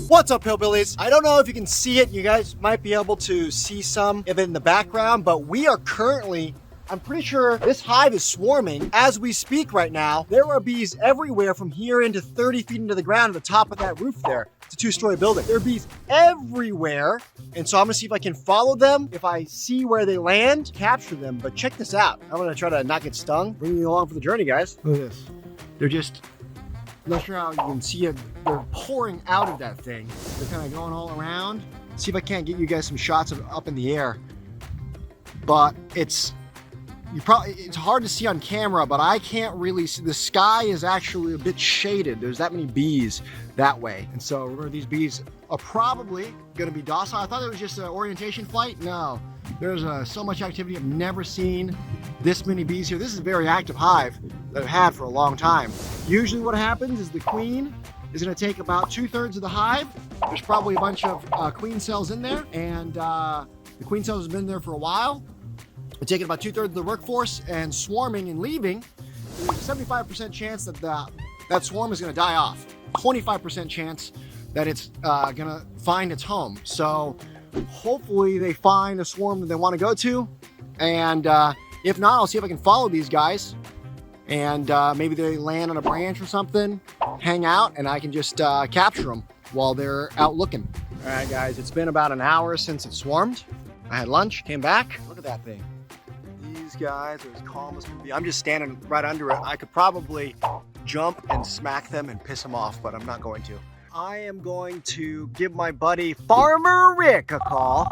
What's up, hillbillies? I don't know if you can see it. You guys might be able to see some of it in the background, but we are currently, I'm pretty sure this hive is swarming as we speak right now. There are bees everywhere from here into 30 feet into the ground at the top of that roof there. It's a 2-story building. There are bees everywhere. And so I'm gonna see if I can follow them. If I see where they land, capture them. But check this out. I'm gonna try to not get stung. Bring you along for the journey, guys. Look at this. They're just, I'm not sure how you can see it. They're pouring out of that thing. They're kind of going all around. See if I can't get you guys some shots of up in the air. But it's hard to see on camera, but I can't really see. The sky is actually a bit shaded. There's that many bees that way. And so remember, these bees are probably gonna be docile. I thought it was just an orientation flight. No, there's so much activity. I've never seen this many bees here. This is a very active hive that I've had for a long time. Usually what happens is the queen is gonna take about 2/3 of the hive. There's probably a bunch of queen cells in there, and the queen cells have been there for a while. They're taking about 2/3 of the workforce and swarming and leaving. There's a 75% chance that that swarm is gonna die off. 25% chance that it's gonna find its home. So hopefully they find a swarm that they wanna go to. And if not, I'll see if I can follow these guys. And maybe they land on a branch or something, hang out, and I can just capture them while they're out looking. All right, guys, it's been about an hour since it swarmed. I had lunch, came back. Look at that thing. These guys are as calm as can be. I'm just standing right under it. I could probably jump and smack them and piss them off, but I'm not going to. I am going to give my buddy Farmer Rick a call.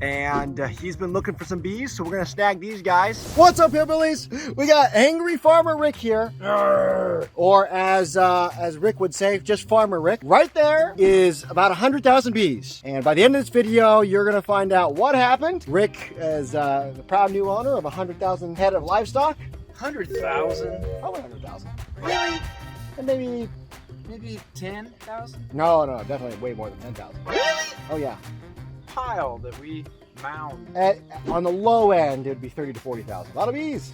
And he's been looking for some bees, so we're gonna snag these guys. What's up, hillbillies? We got angry Farmer Rick here. Arr. Or as Rick would say, just Farmer Rick. Right there is about 100,000 bees. And by the end of this video, you're gonna find out what happened. Rick is the proud new owner of 100,000 head of livestock. 100,000? Probably 100,000. Really? And maybe 10,000? No, definitely way more than 10,000. Really? Oh yeah. Pile that we mound. On the low end, it would be 30 to 40,000. A lot of bees.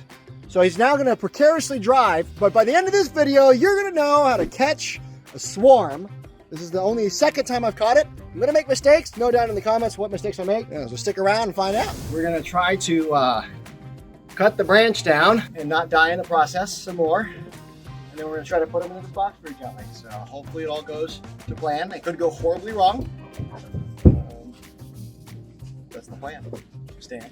So he's now going to precariously drive, but by the end of this video, you're going to know how to catch a swarm. This is the only second time I've caught it. I'm going to make mistakes. No doubt in the comments what mistakes I make. Yeah, so stick around and find out. We're going to try to cut the branch down and not die in the process some more. And then we're going to try to put them in this box very gently. So hopefully it all goes to plan. It could go horribly wrong. That's the plan. Stand.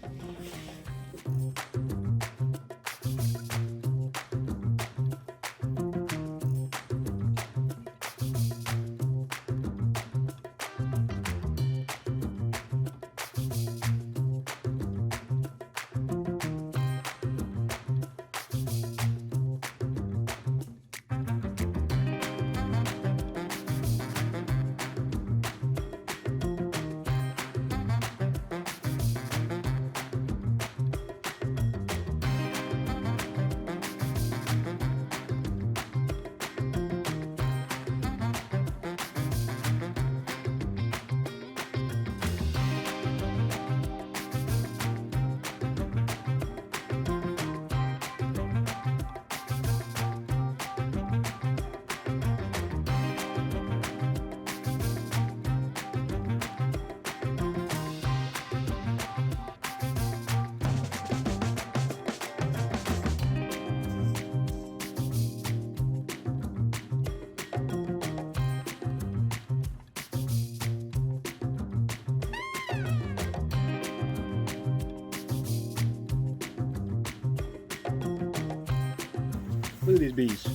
Look at these bees.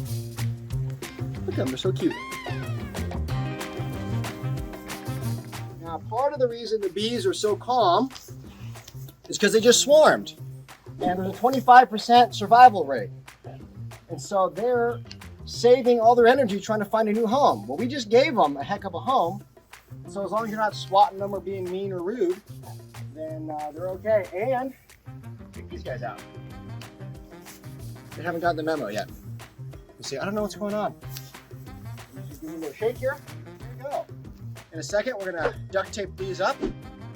Look at them, they're so cute. Now, part of the reason the bees are so calm is because they just swarmed. And there's a 25% survival rate. And so they're saving all their energy trying to find a new home. Well, we just gave them a heck of a home. So as long as you're not swatting them or being mean or rude, then they're okay. And check these guys out. They haven't gotten the memo yet. You see, I don't know what's going on. Just give me a little shake here. There you go. In a second, we're gonna duct tape these up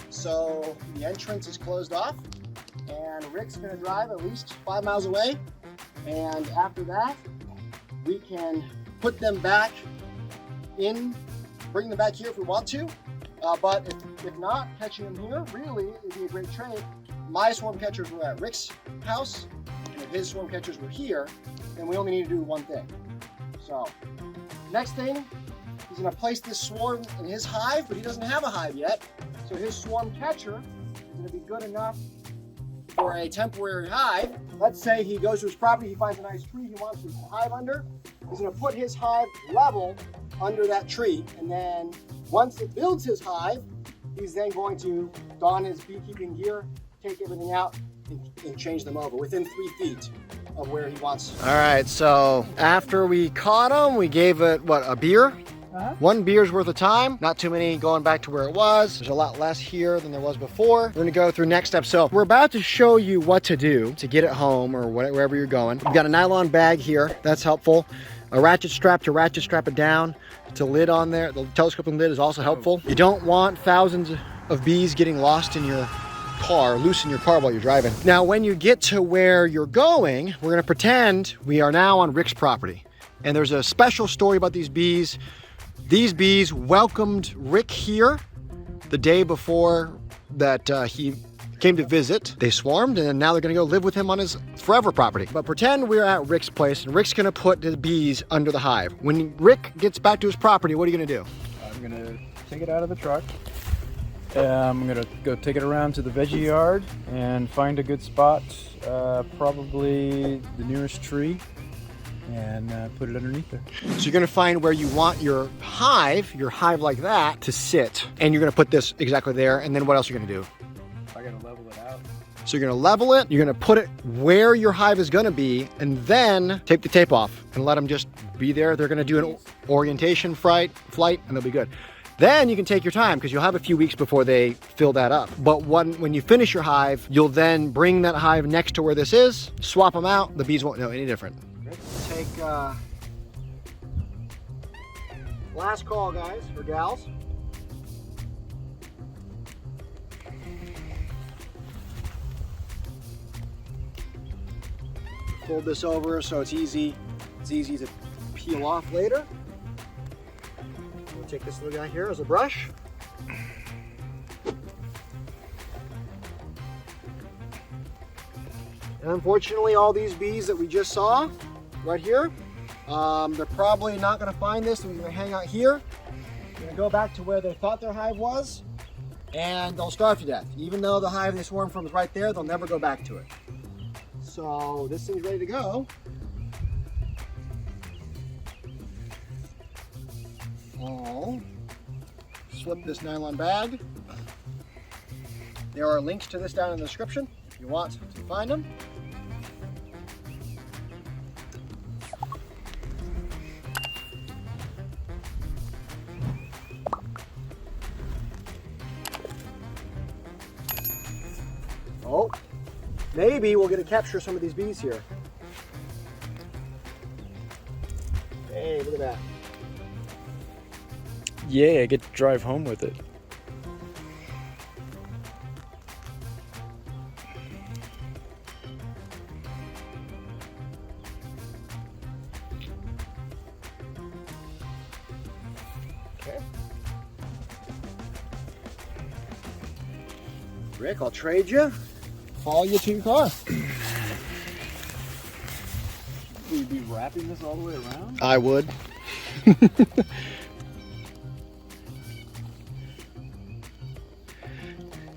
so the entrance is closed off. And Rick's gonna drive at least 5 miles away. And after that, we can put them back in bring them back here if we want to. But if not, catching them here, really, it'd be a great trade. My swarm catchers were at Rick's house, and if his swarm catchers were here, then we only need to do one thing. So, next thing, he's gonna place this swarm in his hive, but he doesn't have a hive yet. So his swarm catcher is gonna be good enough for a temporary hive. Let's say he goes to his property, he finds a nice tree he wants his hive under. He's gonna put his hive level under that tree, and then once it builds his hive, he's then going to don his beekeeping gear, take everything out, and change them over within 3 feet of where he wants. All right, so after we caught him, we gave it, what, a beer? One beer's worth of time, not too many going back to where it was. There's a lot less here than there was before. We're gonna go through next step. So we're about to show you what to do to get it home or wherever you're going. We've got a nylon bag here, that's helpful. A ratchet strap to ratchet strap it down. It's a lid on there. The telescoping lid is also helpful. You don't want thousands of bees getting lost in your car, loose in your car while you're driving. Now, when you get to where you're going, we're gonna pretend we are now on Rick's property. And there's a special story about these bees. These bees welcomed Rick here the day before that he came to visit. They swarmed, and now they're gonna go live with him on his forever property. But pretend we're at Rick's place, and Rick's gonna put the bees under the hive. When Rick gets back to his property, what are you gonna do? I'm gonna take it out of the truck. I'm gonna go take it around to the veggie yard and find a good spot, probably the nearest tree, and put it underneath there. So you're gonna find where you want your hive like that, to sit. And you're gonna put this exactly there, and then what else are you gonna do? I gotta level it out. So you're gonna level it, you're gonna put it where your hive is gonna be, and then take the tape off and let them just be there. They're gonna do an orientation flight, and they'll be good. Then you can take your time because you'll have a few weeks before they fill that up. But when you finish your hive, you'll then bring that hive next to where this is, swap them out, the bees won't know any different. Take last call, guys, or gals. Fold this over so it's easy to peel off later. We'll take this little guy here as a brush. And unfortunately, all these bees that we just saw right here, they're probably not gonna find this, and they're gonna hang out here. They're gonna go back to where they thought their hive was, and they'll starve to death. Even though the hive they swarmed from is right there, they'll never go back to it. So this thing's ready to go. I'll slip this nylon bag. There are links to this down in the description if you want to find them. Oh, maybe we'll get to capture some of these bees here. Hey, look at that. Yeah, I get to drive home with it. Okay. Rick, I'll trade you. Follow you to your car. Will you be wrapping this all the way around? I would.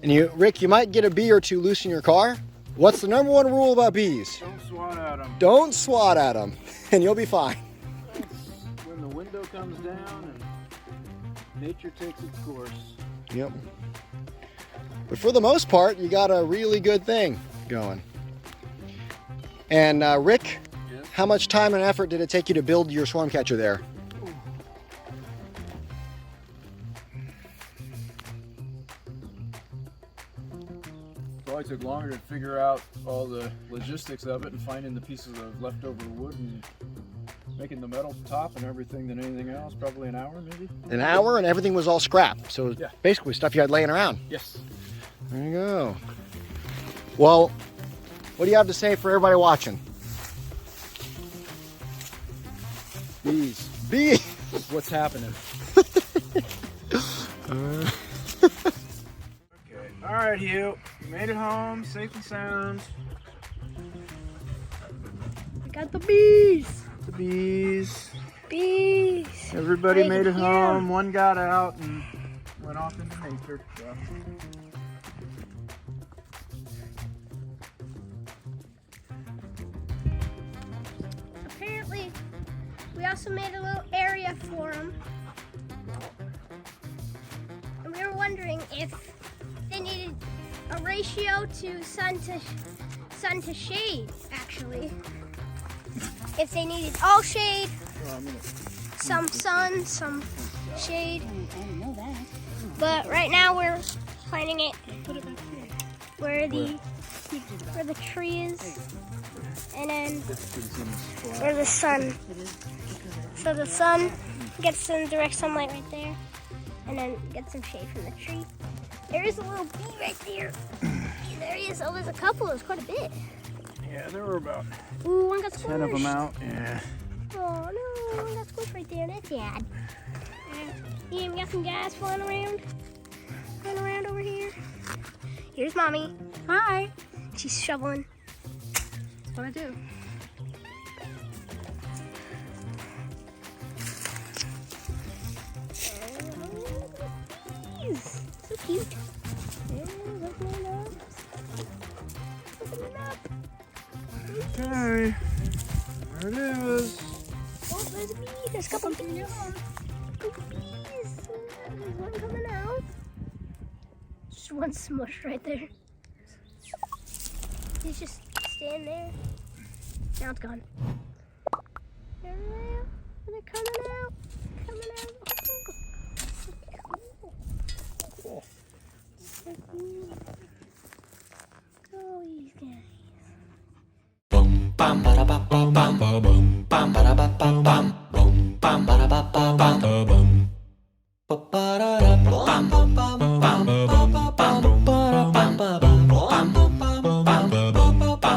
And Rick, you might get a bee or two loose in your car. What's the number one rule about bees? Don't swat at them. Don't swat at them, and you'll be fine. When the window comes down and nature takes its course. Yep. But for the most part, you got a really good thing going. And Rick, Yes? how much time and effort did it take you to build your swarm catcher there? Probably took longer to figure out all the logistics of it and finding the pieces of leftover wood and making the metal top and everything than anything else. Probably an hour, maybe. An hour, and everything was all scrap. So Yeah. basically stuff you had laying around. Yes. There you go. Well, what do you have to say for everybody watching? Bees. Bees. What's happening? Okay. All right, Hugh. You made it home, safe and sound. I got the bees. The bees. Bees. Everybody I made can it hear home. 'em. One got out and went off into nature. So. Apparently, we also made a little area for them. And we were wondering if they needed a ratio to sun to shade, actually. If they needed all shade, some sun, some shade. But right now we're planting it where the tree is, and then where the sun. So the sun gets some direct sunlight right there, and then gets some shade from the tree. There is a little bee right there. There he is. Oh, there's a couple. There's quite a bit. Yeah, there were about Ooh, one got squished. 10 of them out. Yeah. Oh no, one got squished right there. That's sad. Yeah, we got some guys flying around over here. Here's Mommy. Hi. She's shoveling. That's what I do. Bees. So cute. Look at my nose. Look at my nose. Okay. There it is. Oh, there's a bee. There's a couple of bees. Couple bees. There's one coming out. Just one smush right there. He's just staying there. Now it's gone. They're out. They're coming out. Coming out. Cool. So cool. Go, these guys. Boom bam ba da ba ba bam boom bam ba da ba ba bam boom bam ba da ba ba bam boom ba ba da